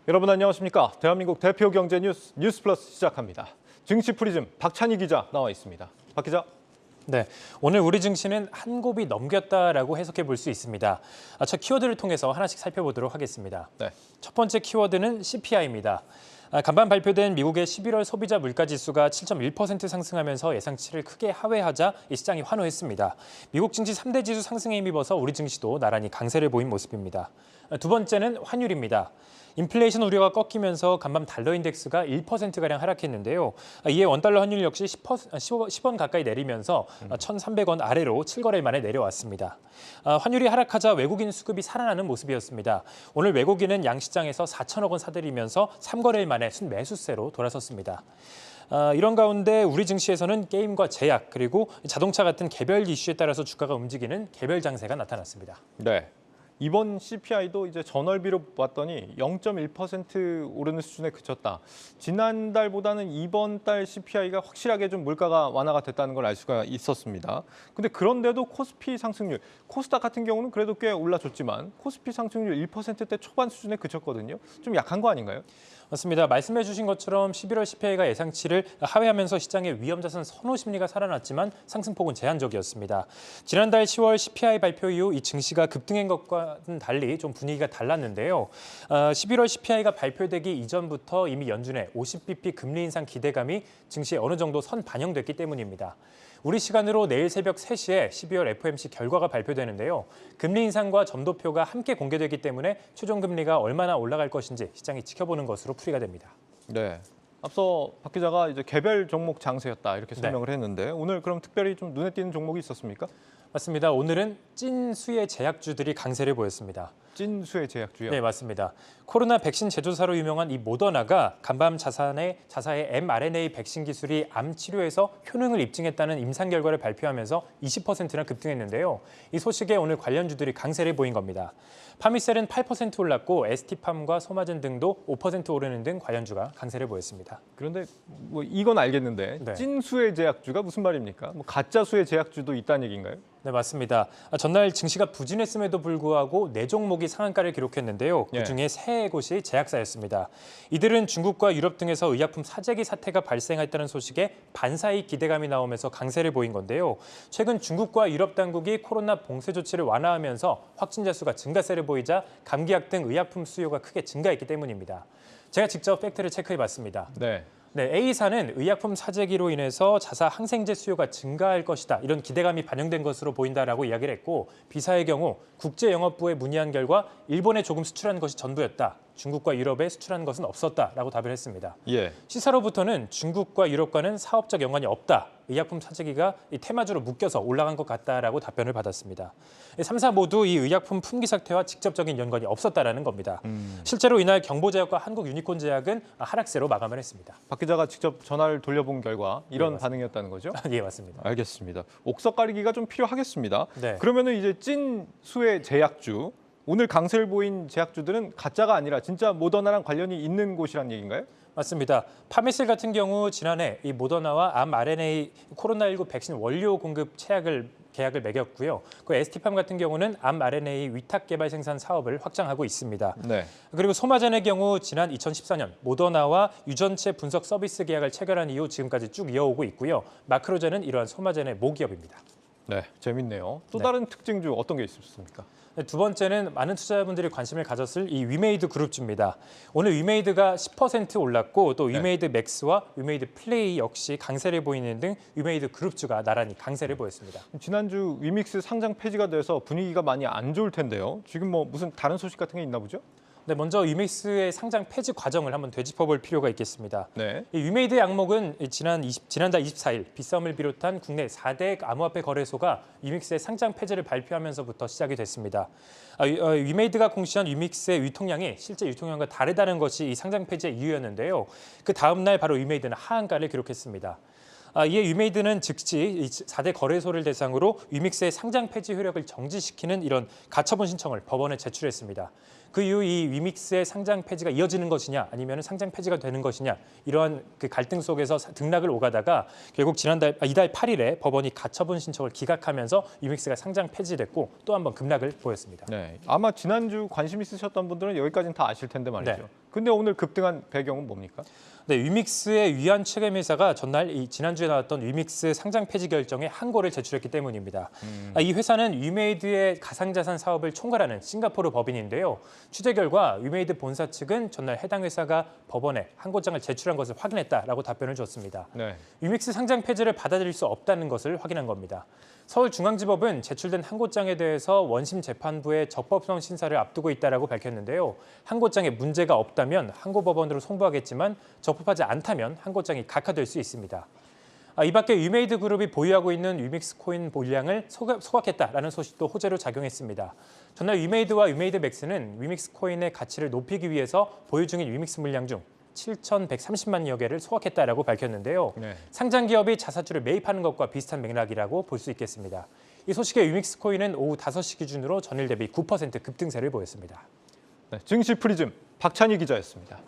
여러분 안녕하십니까? 대한민국 대표 경제 뉴스 뉴스플러스 시작합니다. 증시 프리즘 박찬희 기자 나와 있습니다. 박 기자. 네, 오늘 우리 증시는 한 곱이 넘겼다라고 해석해 볼 수 있습니다. 첫 키워드를 통해서 하나씩 살펴보도록 하겠습니다. 네. 첫 번째 키워드는 CPI입니다. 간밤 발표된 미국의 11월 소비자 물가지수가 7.1% 상승하면서 예상치를 크게 하회하자 이 시장이 환호했습니다. 미국 증시 3대 지수 상승에 힘입어서 우리 증시도 나란히 강세를 보인 모습입니다. 두 번째는 환율입니다. 인플레이션 우려가 꺾이면서 간밤 달러 인덱스가 1%가량 하락했는데요. 이에 원달러 환율 역시 10원 가까이 내리면서 1,300원 아래로 7거래일 만에 내려왔습니다. 환율이 하락하자 외국인 수급이 살아나는 모습이었습니다. 오늘 외국인은 양시장에서 4천억 원 사들이면서 3거래일 만에 순매수세로 돌아섰습니다. 이런 가운데 우리 증시에서는 게임과 제약 그리고 자동차 같은 개별 이슈에 따라서 주가가 움직이는 개별 장세가 나타났습니다. 네. 이번 CPI도 이제 전월비로 봤더니 0.1% 오르는 수준에 그쳤다. 지난달보다는 이번 달 CPI가 확실하게 좀 물가가 완화가 됐다는 걸 알 수가 있었습니다. 근데 그런데도 코스피 상승률, 코스닥 같은 경우는 그래도 꽤 올라줬지만 코스피 상승률 1%대 초반 수준에 그쳤거든요. 좀 약한 거 아닌가요? 맞습니다. 말씀해 주신 것처럼 11월 CPI가 예상치를 하회하면서 시장의 위험자산 선호 심리가 살아났지만 상승폭은 제한적이었습니다. 지난달 10월 CPI 발표 이후 이 증시가 급등한 것과는 달리 좀 분위기가 달랐는데요. 11월 CPI가 발표되기 이전부터 이미 연준의 50bp 금리 인상 기대감이 증시에 어느 정도 선 반영됐기 때문입니다. 우리 시간으로 내일 새벽 3시에 12월 FOMC 결과가 발표되는데요. 금리 인상과 점도표가 함께 공개되기 때문에 최종 금리가 얼마나 올라갈 것인지 시장이 지켜보는 것으로 풀이가 됩니다. 네. 앞서 박 기자가 이제 개별 종목 장세였다 이렇게 설명을 했는데 오늘 그럼 특별히 좀 눈에 띄는 종목이 있었습니까? 맞습니다. 오늘은 찐수의 제약주들이 강세를 보였습니다. 찐수의 제약주요? 네, 맞습니다. 코로나 백신 제조사로 유명한 이 모더나가 간밤 자사의 mRNA 백신 기술이 암 치료에서 효능을 입증했다는 임상 결과를 발표하면서 20%나 급등했는데요. 이 소식에 오늘 관련주들이 강세를 보인 겁니다. 파미셀은 8% 올랐고 ST팜과 소마젠 등도 5% 오르는 등 관련주가 강세를 보였습니다. 그런데 뭐 이건 알겠는데 네. 찐수의 제약주가 무슨 말입니까? 뭐 가짜 수의 제약주도 있다는 얘기인가요? 네, 맞습니다. 전날 증시가 부진했음에도 불구하고 4종목이 상한가를 기록했는데요. 그중에 3곳이 제약사였습니다. 이들은 중국과 유럽 등에서 의약품 사재기 사태가 발생했다는 소식에 반사이 기대감이 나오면서 강세를 보인 건데요. 최근 중국과 유럽 당국이 코로나 봉쇄 조치를 완화하면서 확진자 수가 증가세를 보이자 감기약 등 의약품 수요가 크게 증가했기 때문입니다. 제가 직접 팩트를 체크해봤습니다. 네. 네, A사는 의약품 사재기로 인해서 자사 항생제 수요가 증가할 것이다. 이런 기대감이 반영된 것으로 보인다라고 이야기를 했고 B사의 경우 국제영업부에 문의한 결과 일본에 조금 수출한 것이 전부였다. 중국과 유럽에 수출한 것은 없었다라고 답을 했습니다. 예. C사로부터는 중국과 유럽과는 사업적 연관이 없다. 의약품 사재기가 이 테마주로 묶여서 올라간 것 같다라고 답변을 받았습니다. 3사 모두 이 의약품 품귀 사태와 직접적인 연관이 없었다라는 겁니다. 실제로 이날 경보제약과 한국유니콘제약은 하락세로 마감을 했습니다. 박 기자가 직접 전화를 돌려본 결과 이런 네, 반응이었다는 거죠? 예, 맞습니다. 알겠습니다. 옥석 가리기가 좀 필요하겠습니다. 네. 그러면은 이제 찐수의 제약주, 오늘 강세를 보인 제약주들은 가짜가 아니라 진짜 모더나랑 관련이 있는 곳이란 얘기인가요? 맞습니다. 파메실 같은 경우 지난해 이 모더나와 mRNA 코로나19 백신 원료 공급 계약을 맺었고요. 그 ST팜 같은 경우는 mRNA 위탁 개발 생산 사업을 확장하고 있습니다. 네. 그리고 소마젠의 경우 지난 2014년 모더나와 유전체 분석 서비스 계약을 체결한 이후 지금까지 쭉 이어오고 있고요. 마크로젠은 이러한 소마젠의 모기업입니다. 네, 재밌네요. 또 네. 다른 특징주 어떤 게 있습니까? 두 번째는 많은 투자자분들이 관심을 가졌을 이 위메이드 그룹주입니다. 오늘 위메이드가 10% 올랐고 또 위메이드 맥스와 위메이드 플레이 역시 강세를 보이는 등 위메이드 그룹주가 나란히 강세를 보였습니다. 지난주 위믹스 상장 폐지가 돼서 분위기가 많이 안 좋을 텐데요. 지금 뭐 무슨 다른 소식 같은 게 있나 보죠? 네, 먼저 위메이스의 상장 폐지 과정을 한번 되짚어볼 필요가 있겠습니다. 네. 이 위메이드 양목은 지난달 24일 비썸을 비롯한 국내 4대 암호화폐 거래소가 위믹스의 상장 폐지를 발표하면서부터 시작이 됐습니다. 위메이드가 공시한 위믹스의 유통량이 실제 유통량과 다르다는 것이 이 상장 폐지의 이유였는데요. 그 다음 날 바로 위메이드는 하한가를 기록했습니다. 이에 위메이드는 즉시 4대 거래소를 대상으로 위믹스의 상장 폐지 효력을 정지시키는 이런 가처분 신청을 법원에 제출했습니다. 그 이후 이 위믹스의 상장 폐지가 이어지는 것이냐 아니면 상장 폐지가 되는 것이냐 이러한 그 갈등 속에서 등락을 오가다가 결국 이달 8일에 법원이 가처분 신청을 기각하면서 위믹스가 상장 폐지됐고 또 한 번 급락을 보였습니다. 네, 아마 지난주 관심 있으셨던 분들은 여기까지는 다 아실 텐데 말이죠. 네. 근데 오늘 급등한 배경은 뭡니까? 네, 위믹스의 위안 최검회사가 전날 지난주에 나왔던 위믹스 상장 폐지 결정에 항고를 제출했기 때문입니다. 이 회사는 위메이드의 가상자산 사업을 총괄하는 싱가포르 법인인데요. 취재 결과 위메이드 본사 측은 전날 해당 회사가 법원에 항고장을 제출한 것을 확인했다라고 답변을 줬습니다. 네. 위믹스 상장 폐지를 받아들일 수 없다는 것을 확인한 겁니다. 서울중앙지법은 제출된 항고장에 대해서 원심 재판부의 적법성 심사를 앞두고 있다라고 밝혔는데요. 항고장에 문제가 없다면 항고법원으로 송부하겠지만 적법하지 않다면 항고장이 각하될 수 있습니다. 이 밖에 위메이드 그룹이 보유하고 있는 위믹스 코인 물량을 소각했다라는 소식도 호재로 작용했습니다. 전날 위메이드와 위메이드 맥스는 위믹스 코인의 가치를 높이기 위해서 보유 중인 위믹스 물량 중 7,130만여 개를 소각했다라고 밝혔는데요. 네. 상장 기업이 자사주를 매입하는 것과 비슷한 맥락이라고 볼 수 있겠습니다. 이 소식에 위믹스 코인은 오후 5시 기준으로 전일 대비 9% 급등세를 보였습니다. 네, 증시 프리즘 박찬희 기자였습니다.